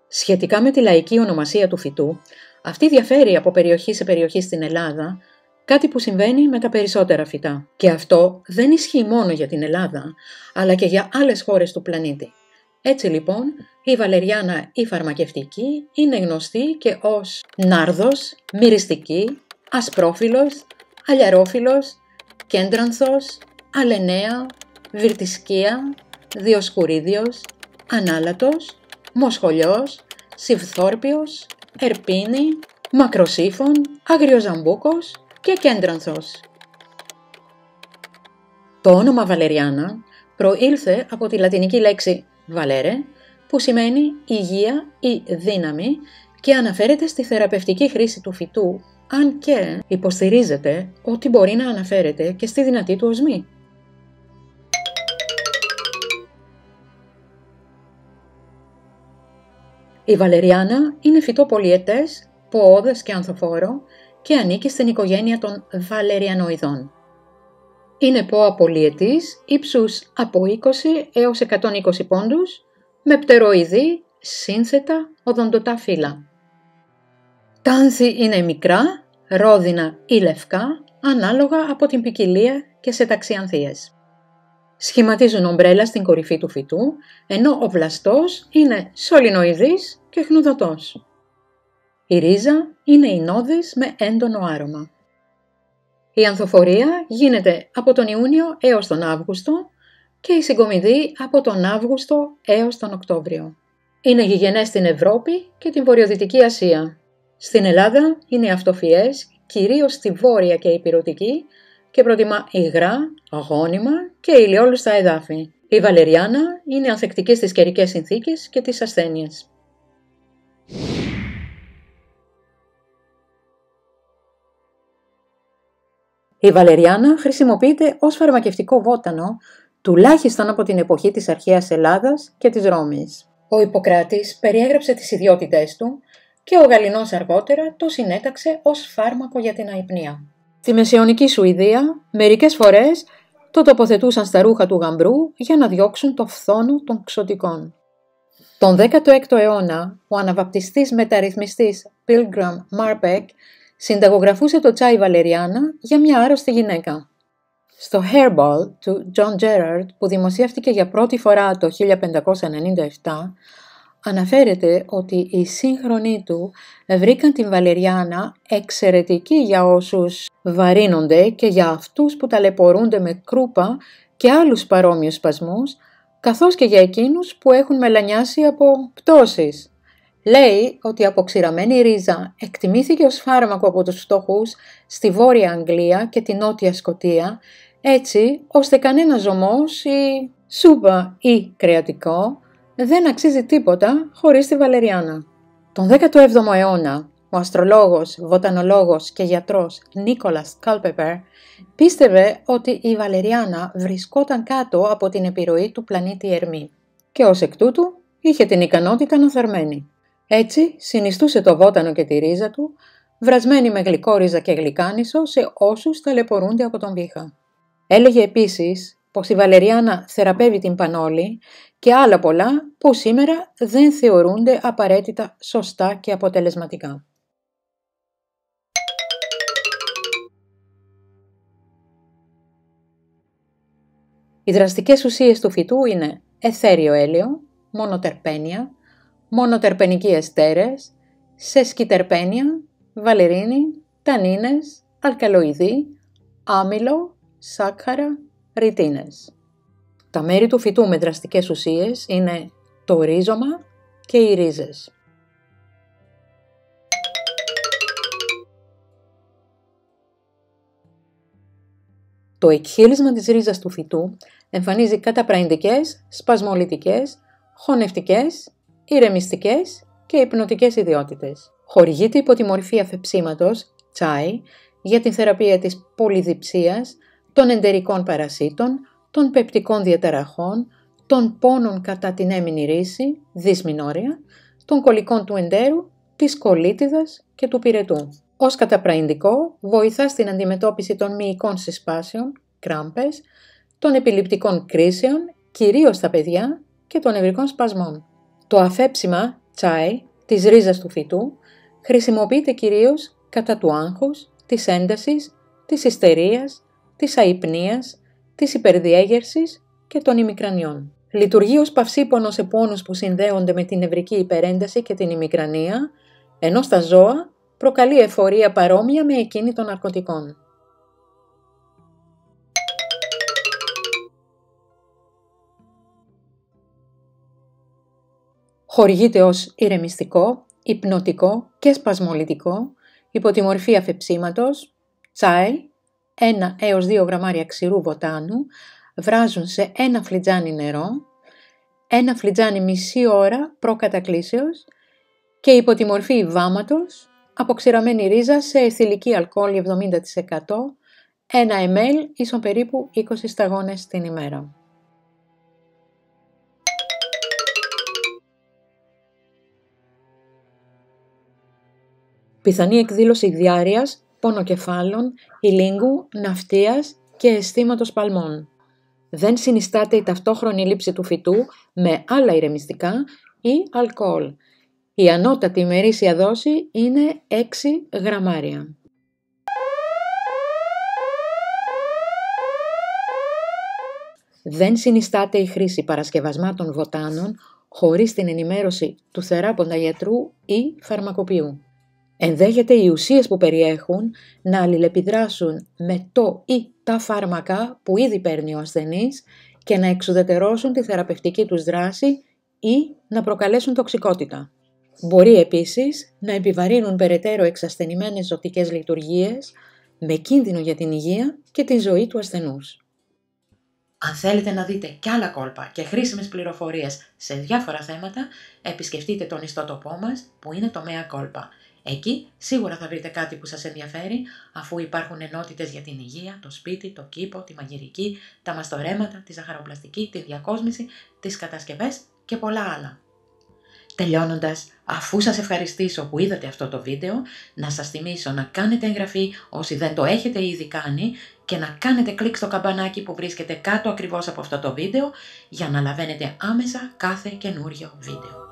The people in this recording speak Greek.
Σχετικά με τη λαϊκή ονομασία του φυτού, αυτή διαφέρει από περιοχή σε περιοχή στην Ελλάδα, κάτι που συμβαίνει με τα περισσότερα φυτά. Και αυτό δεν ισχύει μόνο για την Ελλάδα, αλλά και για άλλες χώρες του πλανήτη. Έτσι λοιπόν, η βαλεριάνα η φαρμακευτική είναι γνωστή και ως νάρδος, μυριστική, ασπρόφυλλος, αλιαρόφυλλος, κέντρανθος, αλενέα, βυρτισκία, διοσκουρίδιος, ανάλατος, μοσχολιός, σιφθόρπιος, ερπίνη, μακροσύφων, αγριοζαμπούκος και κέντρανθος. Το όνομα βαλεριάνα προήλθε από τη λατινική λέξη valere, που σημαίνει υγεία ή δύναμη και αναφέρεται στη θεραπευτική χρήση του φυτού, αν και υποστηρίζεται ότι μπορεί να αναφέρεται και στη δυνατή του οσμή. Η βαλεριάνα είναι φυτό πολυετές, ποώδες και ανθοφόρο και ανήκει στην οικογένεια των βαλεριανοειδών. Είναι πόα πολυετής, ύψους από 20 έως 120 πόντους, με πτεροειδή, σύνθετα, οδοντοτά φύλλα. Τα άνθη είναι μικρά, ρόδινα ή λευκά, ανάλογα από την ποικιλία και σε ταξιανθίες. Σχηματίζουν ομπρέλα στην κορυφή του φυτού, ενώ ο βλαστός είναι σωληνοειδής και χνουδωτός. Η ρίζα είναι ινώδης με έντονο άρωμα. Η ανθοφορία γίνεται από τον Ιούνιο έως τον Αύγουστο και η συγκομιδή από τον Αύγουστο έως τον Οκτώβριο. Είναι γηγενές στην Ευρώπη και την Βορειοδυτική Ασία. Στην Ελλάδα είναι αυτοφυές, κυρίως στη Βόρεια και Ηπειρωτική, και προτιμά υγρά, γόνιμα και ηλιόλουστα εδάφη. Η βαλεριάνα είναι ανθεκτική στις καιρικές συνθήκες και τις ασθένειες. Η βαλεριάνα χρησιμοποιείται ως φαρμακευτικό βότανο τουλάχιστον από την εποχή της αρχαίας Ελλάδας και της Ρώμης. Ο Ιπποκράτης περιέγραψε τις ιδιότητές του και ο Γαληνός αργότερα το συνέταξε ως φάρμακο για την αϊπνία. Στη μεσαιωνική Σουηδία, μερικές φορές το τοποθετούσαν στα ρούχα του γαμπρού για να διώξουν το φθόνο των ξωτικών. Τον 16ο αιώνα, ο αναβαπτιστής μεταρρυθμιστής Pilgram Marpeck συνταγογραφούσε το τσάι βαλεριάνα για μια άρρωστη γυναίκα. Στο Hairball του John Gerard, που δημοσιεύτηκε για πρώτη φορά το 1597, αναφέρεται ότι οι σύγχρονοι του βρήκαν την βαλεριάνα εξαιρετική για όσους βαρύνονται και για αυτούς που ταλαιπωρούνται με κρούπα και άλλους παρόμοιους σπασμούς, καθώς και για εκείνους που έχουν μελανιάσει από πτώσεις. Λέει ότι η αποξηραμένη ρίζα εκτιμήθηκε ως φάρμακο από τους φτωχούς στη Βόρεια Αγγλία και τη Νότια Σκωτία, έτσι ώστε κανένα ζωμός ή σούπα ή κρεατικό δεν αξίζει τίποτα χωρίς τη βαλεριάνα. Τον 17ο αιώνα, ο αστρολόγος, βοτανολόγος και γιατρός Νίκολας Κάλπεπερ πίστευε ότι η βαλεριάνα βρισκόταν κάτω από την επιρροή του πλανήτη Ερμή και ως εκ τούτου είχε την ικανότητα να θερμαίνει. Έτσι συνιστούσε το βότανο και τη ρίζα του, βρασμένη με γλυκόριζα και γλυκάνισο σε όσους ταλαιπωρούνται από τον βήχα. Έλεγε επίσης πως η βαλεριάνα θεραπεύει την πανόλη και άλλα πολλά που σήμερα δεν θεωρούνται απαραίτητα σωστά και αποτελεσματικά. Οι δραστικές ουσίες του φυτού είναι αιθέριο έλαιο, μονοτερπένια, μονοτερπενικοί εστέρες, σεσκιτερπένια, βαλερίνη, τανίνες, αλκαλοειδή, άμυλο, σάκχαρα, ρητίνες. Τα μέρη του φυτού με δραστικές ουσίες είναι το ρίζωμα και οι ρίζες. Το εκχύλισμα της ρίζας του φυτού εμφανίζει καταπραϊντικές, σπασμολυτικές, χωνευτικές, ηρεμιστικές και υπνοτικές ιδιότητες. Χορηγείται υπό τη μορφή αφεψίματος, τσάι, για την θεραπεία της πολυδιψίας, των εντερικών παρασίτων, των πεπτικών διαταραχών, των πόνων κατά την έμεινη ρίση, δυσμηνόρια, των κολικών του εντέρου, της κολίτιδας και του πυρετού. Ως καταπραϊντικό βοηθά στην αντιμετώπιση των μυϊκών συσπάσεων, κράμπες, των επιληπτικών κρίσεων, κυρίως στα παιδιά, και των νευρικών σπασμών. Το αφέψιμα τσάι της ρίζας του φυτού χρησιμοποιείται κυρίως κατά του άγχους, της έντασης, της ιστερίας, της αϊπνίας, της υπερδιέγερσης και των ημικρανιών. Λειτουργεί ως παυσίπονο σε πόνους που συνδέονται με την νευρική υπερένταση και την ημικρανία, ενώ στα ζώα προκαλεί εφορία παρόμοια με εκείνη των ναρκωτικών. Χορηγείται ως ηρεμιστικό, υπνοτικό και σπασμολυτικό υπό τη μορφή αφεψίματος. Τσάι, 1 έως 2 γραμμάρια ξηρού βοτάνου βράζουν σε 1 φλιτζάνι νερό, 1 φλιτζάνι μισή ώρα προκατακλήσεως και υπό τη μορφή βάματος, αποξηραμένη ρίζα σε αιθιλική αλκοόλ 70%, 1 ml ίσον περίπου 20 σταγόνες την ημέρα. Πιθανή εκδήλωση διάρειας, πονοκεφάλων, ηλίγκου, ναυτίας και αισθήματος παλμών. Δεν συνιστάται η ταυτόχρονη λήψη του φυτού με άλλα ηρεμιστικά ή αλκοόλ. Η ανώτατη ημερήσια δόση είναι 6 γραμμάρια. Δεν συνιστάται η χρήση παρασκευασμάτων βοτάνων χωρίς την ενημέρωση του θεράποντα γιατρού ή φαρμακοποιού. Ενδέχεται οι ουσίες που περιέχουν να αλληλεπιδράσουν με το ή τα φάρμακα που ήδη παίρνει ο ασθενής και να εξουδετερώσουν τη θεραπευτική τους δράση ή να προκαλέσουν τοξικότητα. Μπορεί επίσης να επιβαρύνουν περαιτέρω εξασθενημένες ζωτικές λειτουργίες με κίνδυνο για την υγεία και τη ζωή του ασθενούς. Αν θέλετε να δείτε κι άλλα κόλπα και χρήσιμες πληροφορίες σε διάφορα θέματα, επισκεφτείτε τον ιστότοπό μας που είναι το Mea Culpa. Εκεί σίγουρα θα βρείτε κάτι που σας ενδιαφέρει, αφού υπάρχουν ενότητες για την υγεία, το σπίτι, το κήπο, τη μαγειρική, τα μαστορέματα, τη ζαχαροπλαστική, τη διακόσμηση, τις κατασκευές και πολλά άλλα. Τελειώνοντας, αφού σας ευχαριστήσω που είδατε αυτό το βίντεο, να σας θυμίσω να κάνετε εγγραφή όσοι δεν το έχετε ήδη κάνει και να κάνετε κλικ στο καμπανάκι που βρίσκεται κάτω ακριβώς από αυτό το βίντεο για να λαβαίνετε άμεσα κάθε καινούριο βίντεο.